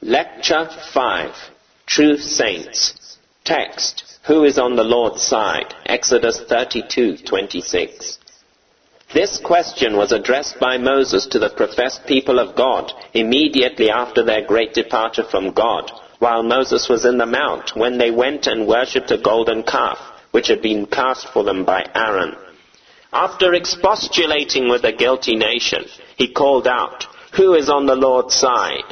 Lecture 5. True Saints. Text. Who is on the Lord's side? Exodus 32:26. This question was addressed by Moses to the professed people of God immediately after their great departure from God, while Moses was in the mount, when they went and worshipped a golden calf, which had been cast for them by Aaron. After expostulating with the guilty nation, he called out, "Who is on the Lord's side?"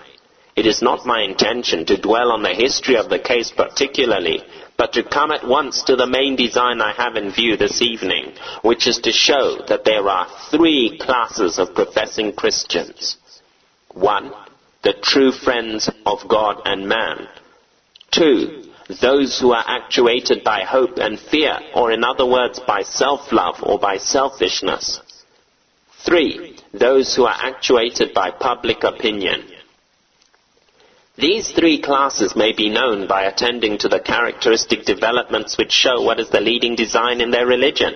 It is not my intention to dwell on the history of the case particularly, but to come at once to the main design I have in view this evening, which is to show that there are three classes of professing Christians. 1. The true friends of God and man. 2. Those who are actuated by hope and fear, or in other words, by self-love or by selfishness. 3. Those who are actuated by public opinion. These three classes may be known by attending to the characteristic developments which show what is the leading design in their religion.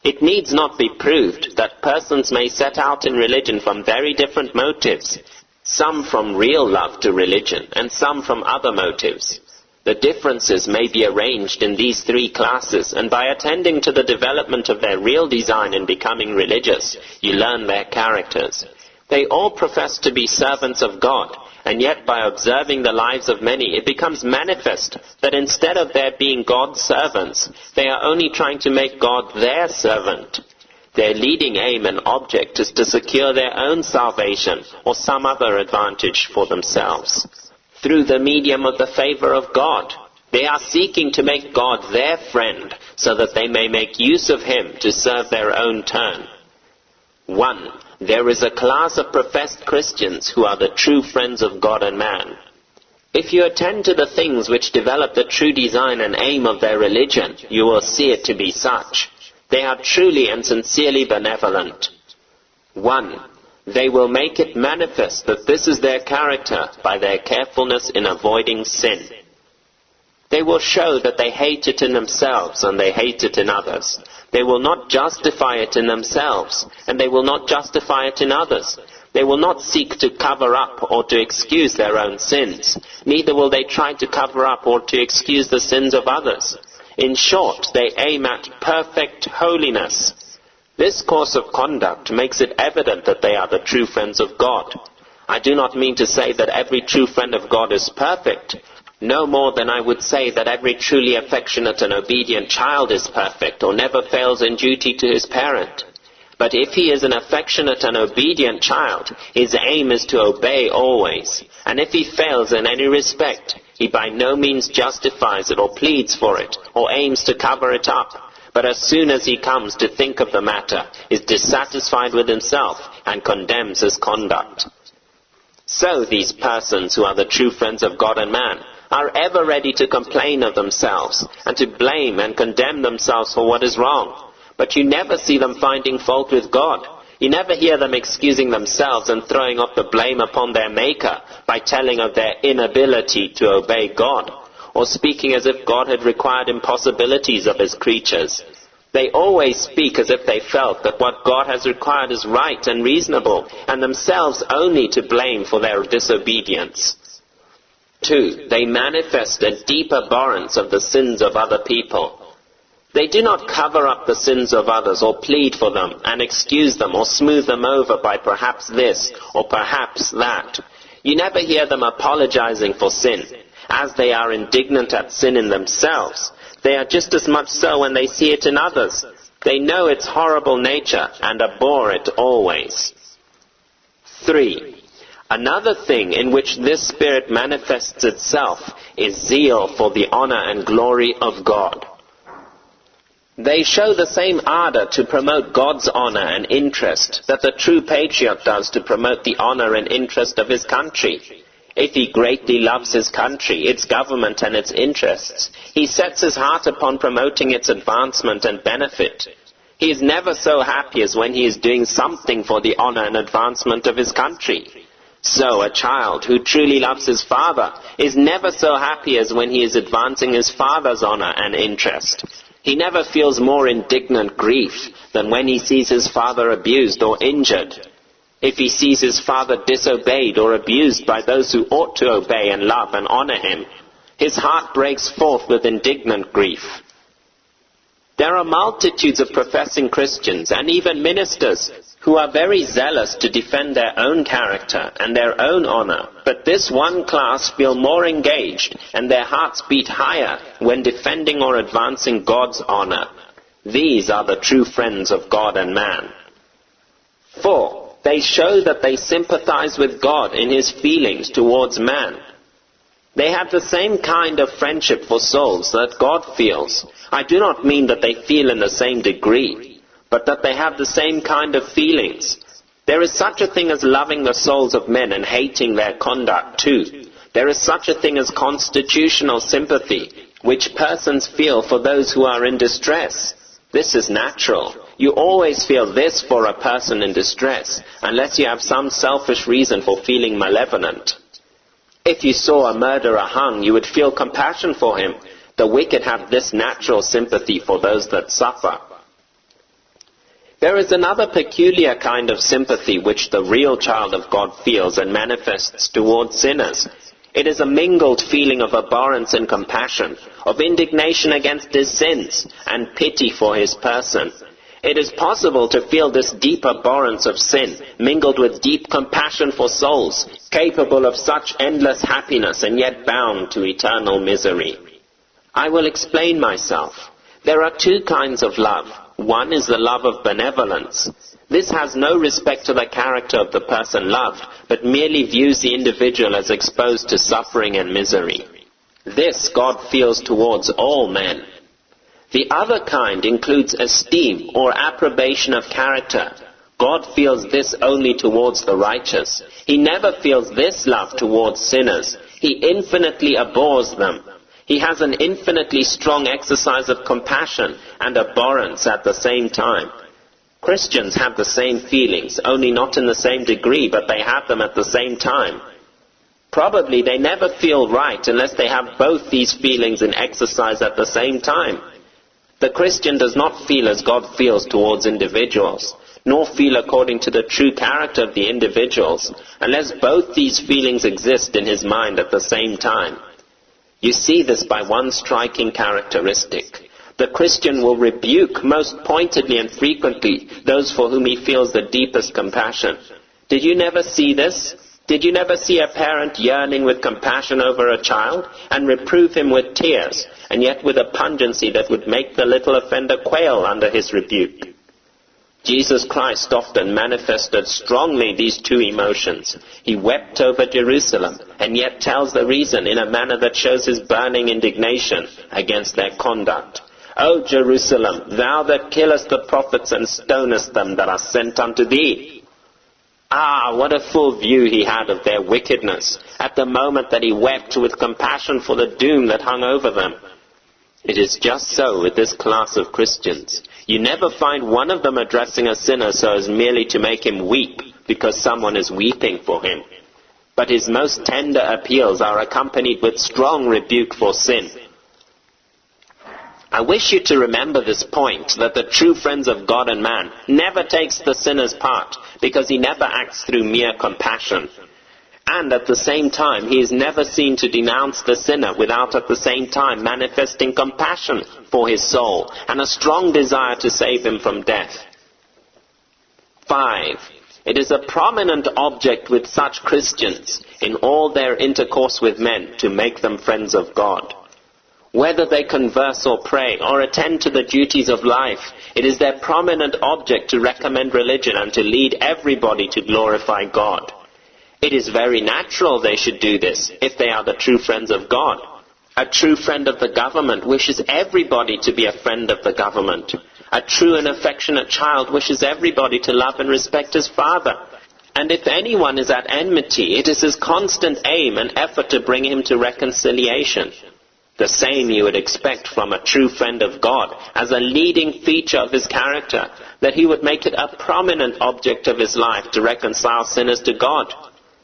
It needs not be proved that persons may set out in religion from very different motives, some from real love to religion, and some from other motives. The differences may be arranged in these three classes, and by attending to the development of their real design in becoming religious, you learn their characters. They all profess to be servants of God, and yet by observing the lives of many, it becomes manifest that instead of their being God's servants, they are only trying to make God their servant. Their leading aim and object is to secure their own salvation or some other advantage for themselves. Through the medium of the favor of God, they are seeking to make God their friend so that they may make use of Him to serve their own turn. 1. There is a class of professed Christians who are the true friends of God and man. If you attend to the things which develop the true design and aim of their religion, you will see it to be such. They are truly and sincerely benevolent. 1. They will make it manifest that this is their character by their carefulness in avoiding sin. They will show that they hate it in themselves and they hate it in others. They will not justify it in themselves, and they will not justify it in others. They will not seek to cover up or to excuse their own sins. Neither will they try to cover up or to excuse the sins of others. In short, they aim at perfect holiness. This course of conduct makes it evident that they are the true friends of God. I do not mean to say that every true friend of God is perfect, no more than I would say that every truly affectionate and obedient child is perfect or never fails in duty to his parent. But if he is an affectionate and obedient child, his aim is to obey always. And if he fails in any respect, he by no means justifies it or pleads for it or aims to cover it up. But as soon as he comes to think of the matter, is dissatisfied with himself and condemns his conduct. So these persons who are the true friends of God and man are ever ready to complain of themselves and to blame and condemn themselves for what is wrong. But you never see them finding fault with God. You never hear them excusing themselves and throwing off the blame upon their Maker by telling of their inability to obey God, or speaking as if God had required impossibilities of His creatures. They always speak as if they felt that what God has required is right and reasonable, and themselves only to blame for their disobedience. 2. They manifest a deep abhorrence of the sins of other people. They do not cover up the sins of others or plead for them and excuse them or smooth them over by perhaps this or perhaps that. You never hear them apologizing for sin. As they are indignant at sin in themselves, they are just as much so when they see it in others. They know its horrible nature and abhor it always. 3. Another thing in which this spirit manifests itself is zeal for the honor and glory of God. They show the same ardor to promote God's honor and interest that the true patriot does to promote the honor and interest of his country. If he greatly loves his country, its government and its interests, he sets his heart upon promoting its advancement and benefit. He is never so happy as when he is doing something for the honor and advancement of his country. So a child who truly loves his father is never so happy as when he is advancing his father's honor and interest. He never feels more indignant grief than when he sees his father abused or injured. If he sees his father disobeyed or abused by those who ought to obey and love and honor him, his heart breaks forth with indignant grief. There are multitudes of professing Christians and even ministers who are very zealous to defend their own character and their own honor, but this one class feel more engaged and their hearts beat higher when defending or advancing God's honor. These are the true friends of God and man. 4. They show that they sympathize with God in his feelings towards man. They have the same kind of friendship for souls that God feels. I do not mean that they feel in the same degree, but that they have the same kind of feelings. There is such a thing as loving the souls of men and hating their conduct too. There is such a thing as constitutional sympathy, which persons feel for those who are in distress. This is natural. You always feel this for a person in distress, unless you have some selfish reason for feeling malevolent. If you saw a murderer hung, you would feel compassion for him. The wicked have this natural sympathy for those that suffer. There is another peculiar kind of sympathy which the real child of God feels and manifests towards sinners. It is a mingled feeling of abhorrence and compassion, of indignation against his sins, and pity for his person. It is possible to feel this deep abhorrence of sin, mingled with deep compassion for souls, capable of such endless happiness and yet bound to eternal misery. I will explain myself. There are two kinds of love. One is the love of benevolence. This has no respect to the character of the person loved, but merely views the individual as exposed to suffering and misery. This God feels towards all men. The other kind includes esteem or approbation of character. God feels this only towards the righteous. He never feels this love towards sinners. He infinitely abhors them. He has an infinitely strong exercise of compassion and abhorrence at the same time. Christians have the same feelings, only not in the same degree, but they have them at the same time. Probably they never feel right unless they have both these feelings in exercise at the same time. The Christian does not feel as God feels towards individuals, nor feel according to the true character of the individuals, unless both these feelings exist in his mind at the same time. You see this by one striking characteristic. The Christian will rebuke most pointedly and frequently those for whom he feels the deepest compassion. Did you never see this? Did you never see a parent yearning with compassion over a child and reprove him with tears, and yet with a pungency that would make the little offender quail under his rebuke? Jesus Christ often manifested strongly these two emotions. He wept over Jerusalem, and yet tells the reason in a manner that shows his burning indignation against their conduct. O Jerusalem, thou that killest the prophets and stonest them that are sent unto thee. Ah, what a full view he had of their wickedness at the moment that he wept with compassion for the doom that hung over them. It is just so with this class of Christians. You never find one of them addressing a sinner so as merely to make him weep because someone is weeping for him. But his most tender appeals are accompanied with strong rebuke for sin. I wish you to remember this point, that the true friends of God and man never takes the sinner's part, because he never acts through mere compassion. And at the same time, he is never seen to denounce the sinner without at the same time manifesting compassion for his soul and a strong desire to save him from death. 5. It is a prominent object with such Christians in all their intercourse with men to make them friends of God. Whether they converse or pray or attend to the duties of life, it is their prominent object to recommend religion and to lead everybody to glorify God. It is very natural they should do this if they are the true friends of God. A true friend of the government wishes everybody to be a friend of the government. A true and affectionate child wishes everybody to love and respect his father. And if anyone is at enmity, it is his constant aim and effort to bring him to reconciliation. The same you would expect from a true friend of God as a leading feature of his character, that he would make it a prominent object of his life to reconcile sinners to God.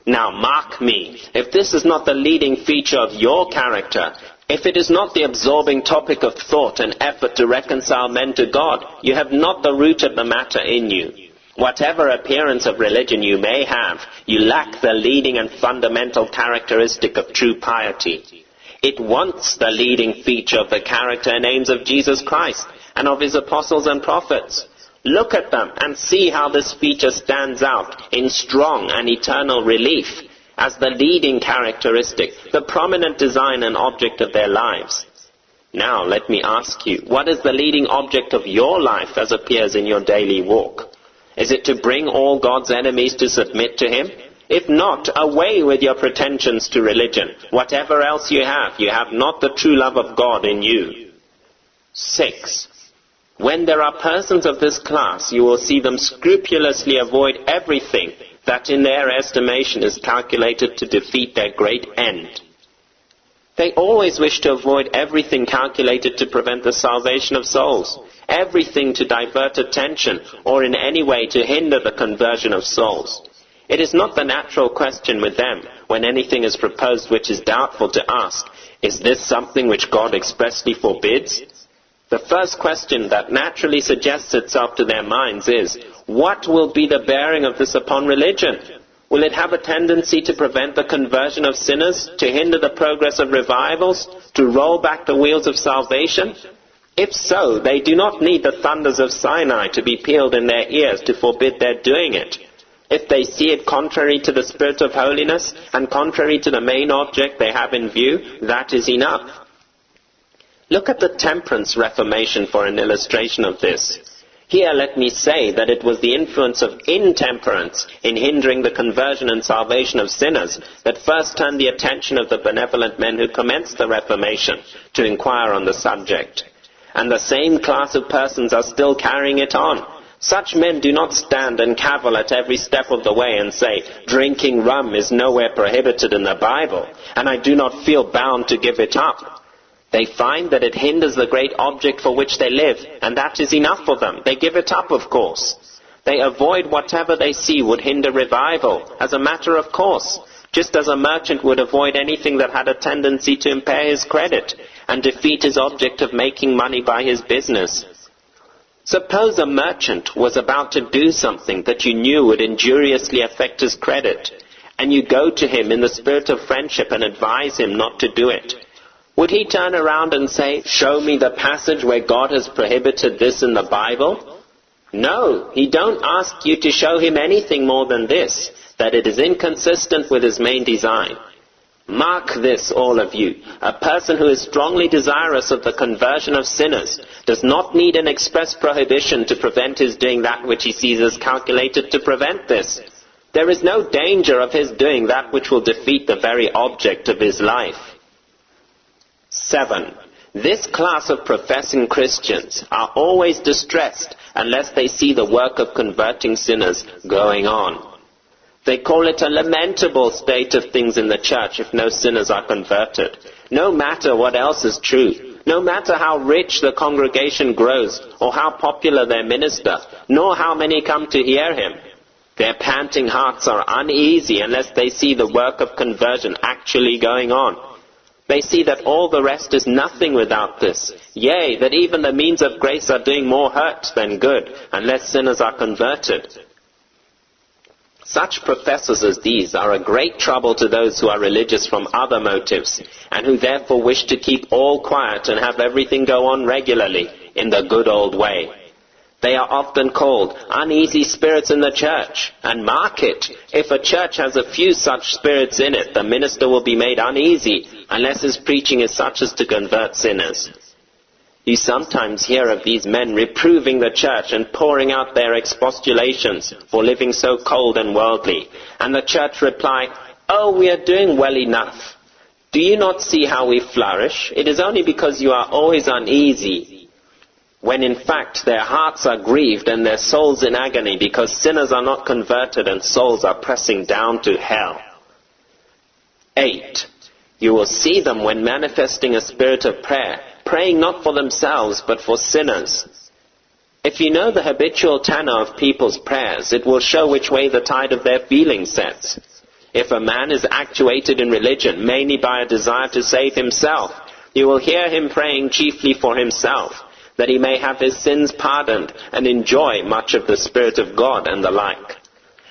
Now mark me, if this is not the leading feature of your character, if it is not the absorbing topic of thought and effort to reconcile men to God, you have not the root of the matter in you. Whatever appearance of religion you may have, you lack the leading and fundamental characteristic of true piety. It wants the leading feature of the character and aims of Jesus Christ and of his apostles and prophets. Look at them and see how this feature stands out in strong and eternal relief as the leading characteristic, the prominent design and object of their lives. Now let me ask you, what is the leading object of your life as appears in your daily walk? Is it to bring all God's enemies to submit to him? If not, away with your pretensions to religion. Whatever else you have not the true love of God in you. 6. When there are persons of this class, you will see them scrupulously avoid everything that in their estimation is calculated to defeat their great end. They always wish to avoid everything calculated to prevent the salvation of souls, everything to divert attention or in any way to hinder the conversion of souls. It is not the natural question with them, when anything is proposed which is doubtful, to ask, is this something which God expressly forbids? The first question that naturally suggests itself to their minds is, what will be the bearing of this upon religion? Will it have a tendency to prevent the conversion of sinners, to hinder the progress of revivals, to roll back the wheels of salvation? If so, they do not need the thunders of Sinai to be pealed in their ears to forbid their doing it. If they see it contrary to the spirit of holiness and contrary to the main object they have in view, that is enough. Look at the temperance reformation for an illustration of this. Here let me say that it was the influence of intemperance in hindering the conversion and salvation of sinners that first turned the attention of the benevolent men who commenced the Reformation to inquire on the subject. And the same class of persons are still carrying it on. Such men do not stand and cavil at every step of the way and say, drinking rum is nowhere prohibited in the Bible, and I do not feel bound to give it up. They find that it hinders the great object for which they live, and that is enough for them. They give it up, of course. They avoid whatever they see would hinder revival, as a matter of course, just as a merchant would avoid anything that had a tendency to impair his credit and defeat his object of making money by his business. Suppose a merchant was about to do something that you knew would injuriously affect his credit, and you go to him in the spirit of friendship and advise him not to do it. Would he turn around and say, show me the passage where God has prohibited this in the Bible? No, he don't ask you to show him anything more than this, that it is inconsistent with his main design. Mark this, all of you. A person who is strongly desirous of the conversion of sinners does not need an express prohibition to prevent his doing that which he sees as calculated to prevent this. There is no danger of his doing that which will defeat the very object of his life. 7. This class of professing Christians are always distressed unless they see the work of converting sinners going on. They call it a lamentable state of things in the church if no sinners are converted. No matter what else is true, no matter how rich the congregation grows or how popular their minister, nor how many come to hear him, their panting hearts are uneasy unless they see the work of conversion actually going on. They see that all the rest is nothing without this. Yea, that even the means of grace are doing more hurt than good, unless sinners are converted. Such professors as these are a great trouble to those who are religious from other motives, and who therefore wish to keep all quiet and have everything go on regularly, in the good old way. They are often called uneasy spirits in the church. And mark it, if a church has a few such spirits in it, the minister will be made uneasy, unless his preaching is such as to convert sinners. You sometimes hear of these men reproving the church and pouring out their expostulations for living so cold and worldly. And the church reply, oh, we are doing well enough. Do you not see how we flourish? It is only because you are always uneasy. When in fact their hearts are grieved and their souls in agony because sinners are not converted and souls are pressing down to hell. 8. You will see them when manifesting a spirit of prayer, praying not for themselves but for sinners. If you know the habitual tenor of people's prayers, it will show which way the tide of their feelings sets. If a man is actuated in religion mainly by a desire to save himself, you will hear him praying chiefly for himself. that he may have his sins pardoned and enjoy much of the Spirit of God and the like.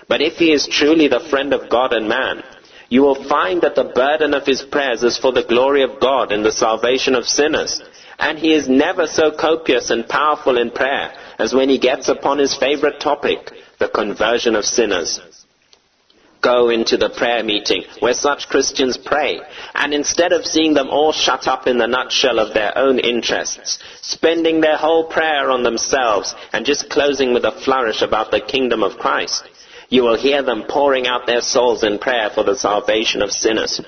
But if he is truly the friend of God and man, you will find that the burden of his prayers is for the glory of God and the salvation of sinners, and he is never so copious and powerful in prayer as when he gets upon his favorite topic, the conversion of sinners. Go into the prayer meeting where such Christians pray, and instead of seeing them all shut up in the nutshell of their own interests, spending their whole prayer on themselves and just closing with a flourish about the kingdom of Christ, you will hear them pouring out their souls in prayer for the salvation of sinners.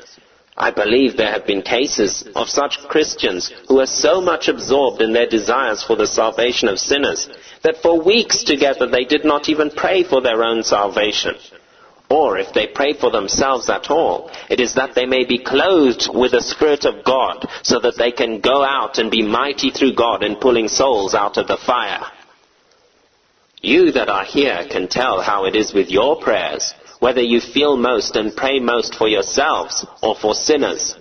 I believe there have been cases of such Christians who are so much absorbed in their desires for the salvation of sinners that for weeks together they did not even pray for their own salvation. Or if they pray for themselves at all, it is that they may be clothed with the Spirit of God, so that they can go out and be mighty through God in pulling souls out of the fire. You that are here can tell how it is with your prayers, whether you feel most and pray most for yourselves or for sinners.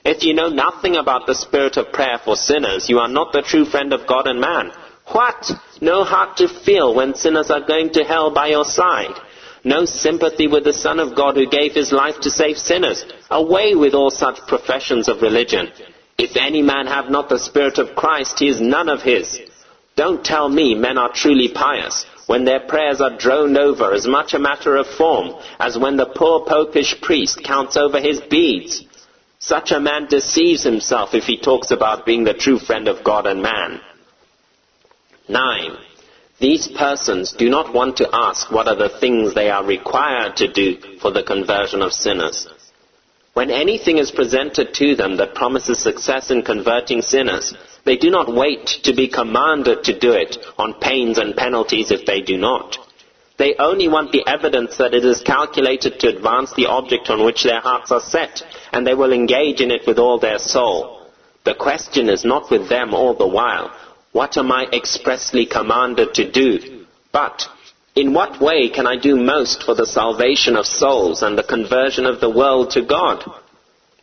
If you know nothing about the spirit of prayer for sinners, you are not the true friend of God and man. What? No heart to feel when sinners are going to hell by your side? No sympathy with the Son of God who gave his life to save sinners? Away with all such professions of religion. If any man have not the Spirit of Christ, he is none of his. Don't tell me men are truly pious when their prayers are droned over as much a matter of form as when the poor popish priest counts over his beads. Such a man deceives himself if he talks about being the true friend of God and man. 9. These persons do not want to ask what are the things they are required to do for the conversion of sinners. When anything is presented to them that promises success in converting sinners, they do not wait to be commanded to do it on pains and penalties if they do not. They only want the evidence that it is calculated to advance the object on which their hearts are set, and they will engage in it with all their soul. The question is not with them all the while, what am I expressly commanded to do? But, in what way can I do most for the salvation of souls and the conversion of the world to God?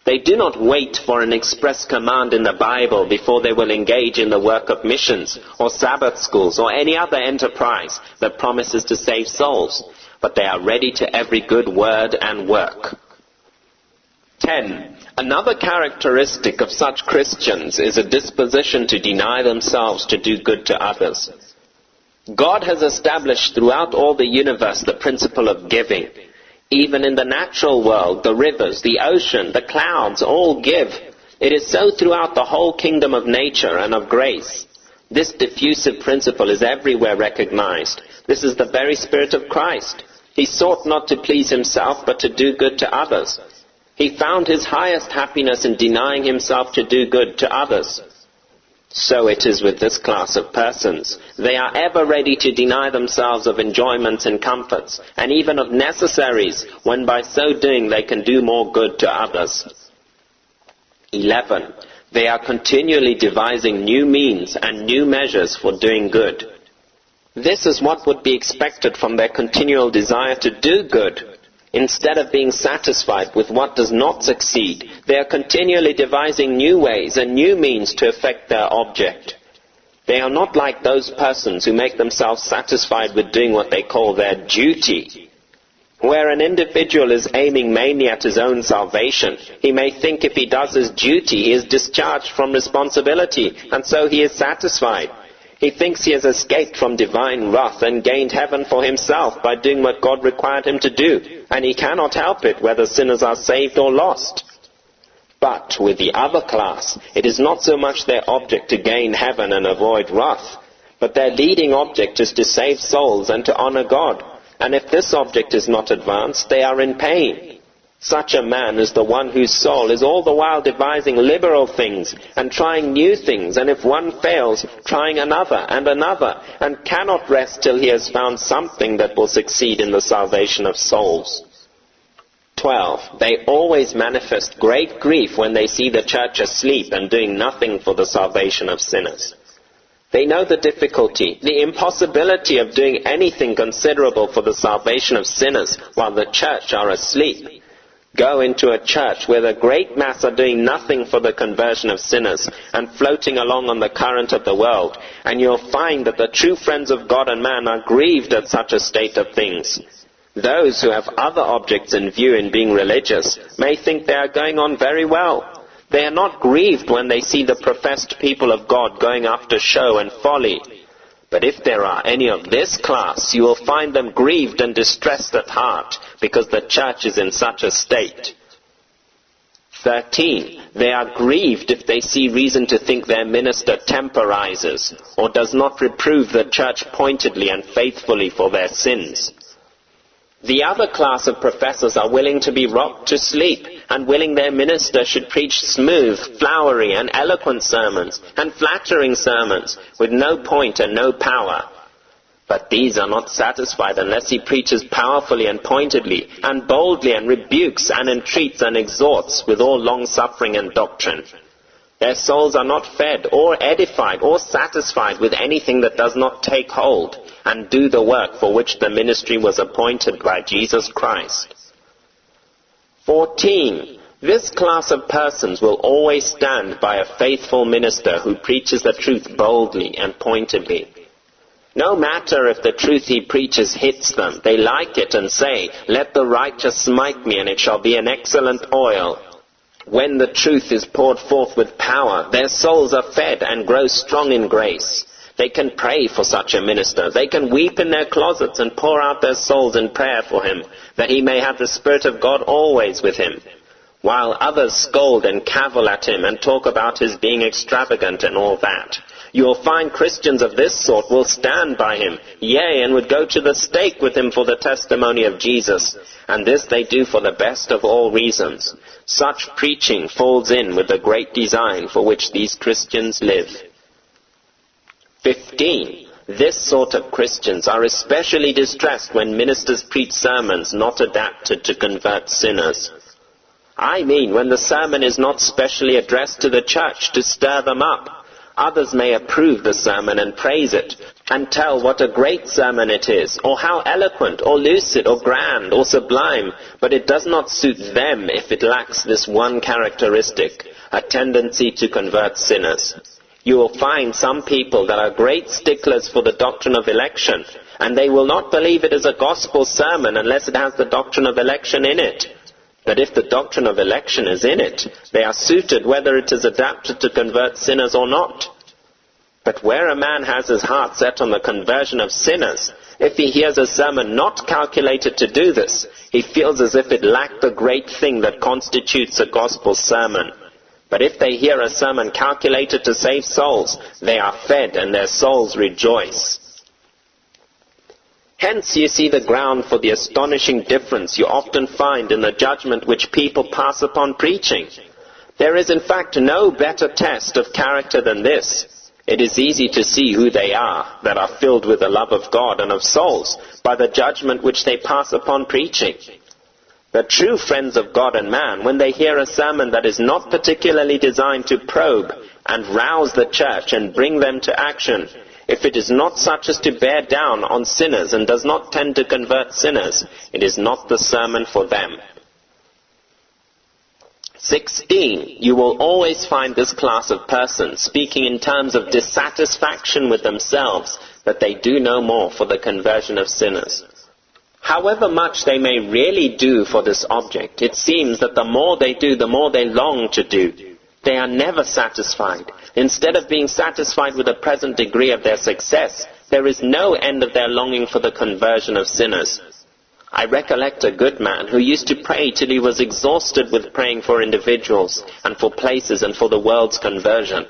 They do not wait for an express command in the Bible before they will engage in the work of missions, or Sabbath schools, or any other enterprise that promises to save souls, but they are ready to every good word and work. 10. Another characteristic of such Christians is a disposition to deny themselves to do good to others. God has established throughout all the universe the principle of giving. Even in the natural world, the rivers, the ocean, the clouds all give. It is so throughout the whole kingdom of nature and of grace. This diffusive principle is everywhere recognized. This is the very Spirit of Christ. He sought not to please himself, but to do good to others. He found his highest happiness in denying himself to do good to others. So it is with this class of persons. They are ever ready to deny themselves of enjoyments and comforts, and even of necessaries, when by so doing they can do more good to others. 11. They are continually devising new means and new measures for doing good. This is what would be expected from their continual desire to do good. Instead of being satisfied with what does not succeed, they are continually devising new ways and new means to effect their object. They are not like those persons who make themselves satisfied with doing what they call their duty. Where an individual is aiming mainly at his own salvation, he may think if he does his duty, he is discharged from responsibility, and so he is satisfied. He thinks he has escaped from divine wrath and gained heaven for himself by doing what God required him to do, and he cannot help it whether sinners are saved or lost. But with the other class, it is not so much their object to gain heaven and avoid wrath, but their leading object is to save souls and to honor God, and if this object is not advanced, they are in pain. Such a man is the one whose soul is all the while devising liberal things and trying new things, and if one fails, trying another, and cannot rest till he has found something that will succeed in the salvation of souls. 12. They always manifest great grief when they see the church asleep and doing nothing for the salvation of sinners. They know the difficulty, the impossibility of doing anything considerable for the salvation of sinners while the church are asleep. Go into a church where the great mass are doing nothing for the conversion of sinners and floating along on the current of the world, and you'll find that the true friends of God and man are grieved at such a state of things. Those who have other objects in view in being religious may think they are going on very well. They are not grieved when they see the professed people of God going after show and folly. But if there are any of this class, you will find them grieved and distressed at heart, because the church is in such a state. 13. They are grieved if they see reason to think their minister temporizes, or does not reprove the church pointedly and faithfully for their sins. The other class of professors are willing to be rocked to sleep, and willing their minister should preach smooth, flowery, and eloquent sermons, and flattering sermons, with no point and no power. But these are not satisfied unless he preaches powerfully and pointedly, and boldly, and rebukes, and entreats, and exhorts, with all long-suffering and doctrine. Their souls are not fed, or edified, or satisfied with anything that does not take hold, and do the work for which the ministry was appointed by Jesus Christ. 14. This class of persons will always stand by a faithful minister who preaches the truth boldly and pointedly. No matter if the truth he preaches hits them, they like it and say, "Let the righteous smite me, and it shall be an excellent oil." When the truth is poured forth with power, their souls are fed and grow strong in grace. They can pray for such a minister. They can weep in their closets and pour out their souls in prayer for him, that he may have the Spirit of God always with him, while others scold and cavil at him and talk about his being extravagant and all that. You will find Christians of this sort will stand by him, yea, and would go to the stake with him for the testimony of Jesus, and this they do for the best of all reasons. Such preaching falls in with the great design for which these Christians live. 15. This sort of Christians are especially distressed when ministers preach sermons not adapted to convert sinners. I mean, when the sermon is not specially addressed to the church to stir them up. Others may approve the sermon and praise it, and tell what a great sermon it is, or how eloquent, or lucid, or grand, or sublime, but it does not suit them if it lacks this one characteristic, a tendency to convert sinners. You will find some people that are great sticklers for the doctrine of election, and they will not believe it is a gospel sermon unless it has the doctrine of election in it. But if the doctrine of election is in it, they are suited whether it is adapted to convert sinners or not. But where a man has his heart set on the conversion of sinners, if he hears a sermon not calculated to do this, he feels as if it lacked the great thing that constitutes a gospel sermon. But if they hear a sermon calculated to save souls, they are fed and their souls rejoice. Hence you see the ground for the astonishing difference you often find in the judgment which people pass upon preaching. There is in fact no better test of character than this. It is easy to see who they are that are filled with the love of God and of souls by the judgment which they pass upon preaching. The true friends of God and man, when they hear a sermon that is not particularly designed to probe and rouse the church and bring them to action, if it is not such as to bear down on sinners and does not tend to convert sinners, it is not the sermon for them. 16. You will always find this class of persons speaking in terms of dissatisfaction with themselves, that they do no more for the conversion of sinners. However much they may really do for this object, it seems that the more they do, the more they long to do. They are never satisfied. Instead of being satisfied with the present degree of their success, there is no end of their longing for the conversion of sinners. I recollect a good man who used to pray till he was exhausted with praying for individuals and for places and for the world's conversion.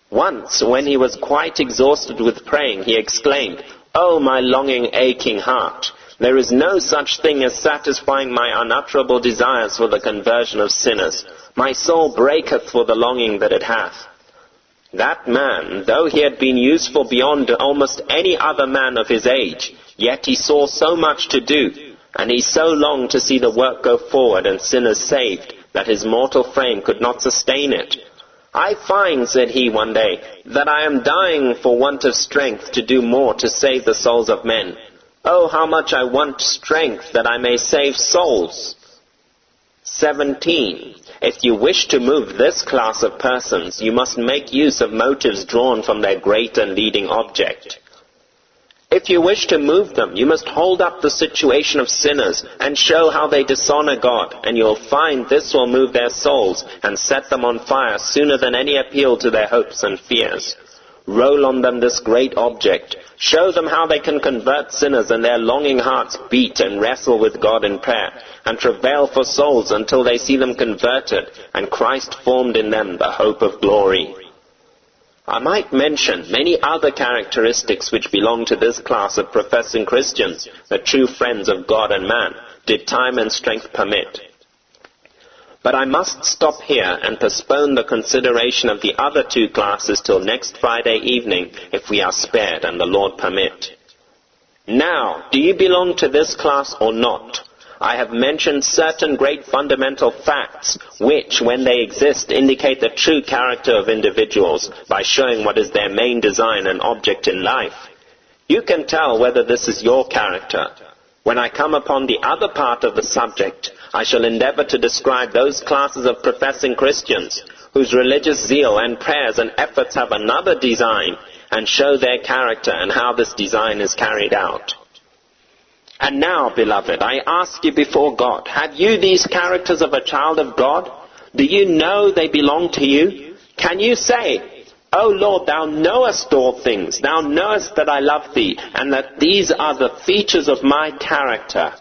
Once, when he was quite exhausted with praying, he exclaimed, "Oh, my longing, aching heart! There is no such thing as satisfying my unutterable desires for the conversion of sinners. My soul breaketh for the longing that it hath." That man, though he had been useful beyond almost any other man of his age, yet he saw so much to do, and he so longed to see the work go forward and sinners saved, that his mortal frame could not sustain it. "I find," said he one day, "that I am dying for want of strength to do more to save the souls of men. Oh, how much I want strength that I may save souls." 17. If you wish to move this class of persons, you must make use of motives drawn from their great and leading object. If you wish to move them, you must hold up the situation of sinners and show how they dishonor God, and you'll find this will move their souls and set them on fire sooner than any appeal to their hopes and fears. Roll on them this great object. Show them how they can convert sinners, and their longing hearts beat and wrestle with God in prayer, and travail for souls until they see them converted, and Christ formed in them the hope of glory. I might mention many other characteristics which belong to this class of professing Christians, the true friends of God and man, did time and strength permit. But I must stop here and postpone the consideration of the other two classes till next Friday evening, if we are spared and the Lord permit. Now, do you belong to this class or not? I have mentioned certain great fundamental facts which, when they exist, indicate the true character of individuals by showing what is their main design and object in life. You can tell whether this is your character. When I come upon the other part of the subject, I shall endeavor to describe those classes of professing Christians whose religious zeal and prayers and efforts have another design, and show their character and how this design is carried out. And now, beloved, I ask you before God, have you these characters of a child of God? Do you know they belong to you? Can you say, O Lord, thou knowest all things, thou knowest that I love thee, and that these are the features of my character?